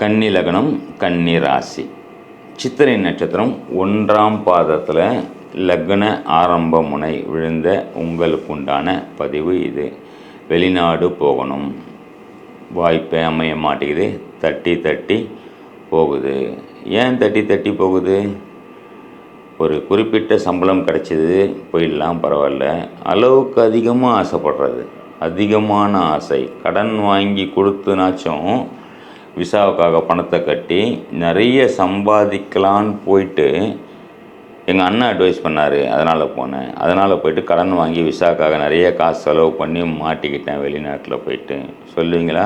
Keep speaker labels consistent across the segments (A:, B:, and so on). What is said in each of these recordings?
A: கன்னி லக்னம், கன்னி ராசி. சித்திரை நட்சத்திரம் 1ஆம் பாதத்தில் லக்ன ஆரம்ப முனை விழுந்த உங்களுக்குண்டான பதிவு இது. வெளிநாடு போகணும், வாய்ப்பை அமைய மாட்டேங்குது, தட்டி தட்டி போகுது. ஏன் தட்டி தட்டி போகுது? ஒரு குறிப்பிட்ட சம்பளம் கிடச்சிது, போயிடலாம், பரவாயில்ல. அளவுக்கு அதிகமாக ஆசைப்படுறது, அதிகமான ஆசை. கடன் வாங்கி கொடுத்துனாச்சும் விசாவுக்காக பணத்தை கட்டி நிறைய சம்பாதிக்கலான்னு போயிட்டு எங்கள் அண்ணன் அட்வைஸ் பண்ணார், அதனால் போனேன். அதனால் போயிட்டு கடன் வாங்கி விசாவுக்காக நிறைய காசு செலவு பண்ணி மாட்டிக்கிட்டேன் வெளிநாட்டில் போயிட்டு. சொல்லுவீங்களா?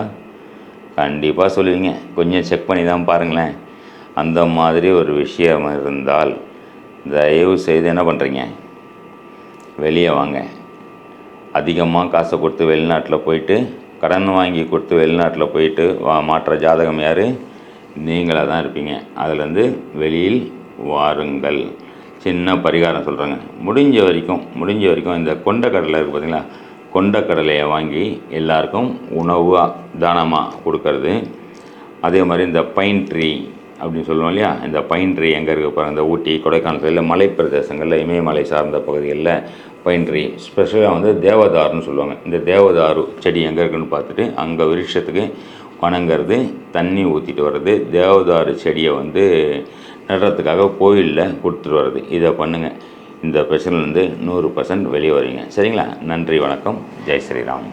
A: கண்டிப்பாக சொல்லுவீங்க. கொஞ்சம் செக் பண்ணி தான் பாருங்களேன். அந்த மாதிரி ஒரு விஷயம் இருந்தால் தயவு செய்து என்ன பண்ணுறீங்க, வெளியே வாங்க. அதிகமாக காசை கொடுத்து வெளிநாட்டில் போயிட்டு கடன் வாங்கி கொடுத்து வெளிநாட்டில் போயிட்டு மாற்ற ஜாதகம் யார்? நீங்களாக தான் இருப்பீங்க. அதுலேருந்து வெளியில் வாருங்கள். சின்ன பரிகாரம் சொல்கிறேங்க. முடிஞ்ச வரைக்கும் இந்த கொண்டக்கடலை இருக்குது பார்த்தீங்களா, கொண்டக்கடலையை வாங்கி எல்லாருக்கும் உணவாக தானமாக கொடுக்கறது. அதே மாதிரி இந்த பைன் ட்ரீ அப்படின்னு சொல்லுவோம் இல்லையா, இந்த பைன் ட்ரீ எங்கே இருக்க பாருங்கள், இந்த ஊட்டி கொடைக்கானல் சைடில் மலை பிரதேசங்களில், இமயமலை சார்ந்த பகுதிகளில் பைன் ட்ரீ ஸ்பெஷலாக தேவதாருன்னு சொல்லுவாங்க. இந்த தேவதாரு செடி எங்கே இருக்குன்னு பார்த்துட்டு அங்கே விருட்சத்துக்கு வணங்கிறது, தண்ணி ஊற்றிட்டு வர்றது, தேவதாரு செடியை நடுறதுக்காக கோயிலில் கொடுத்துட்டு வர்றது. இதை பண்ணுங்கள். இந்த பிரச்சனைலேருந்து 100% வெளியே வருவீங்க. சரிங்களா? நன்றி, வணக்கம், ஜெய் ஸ்ரீராம்.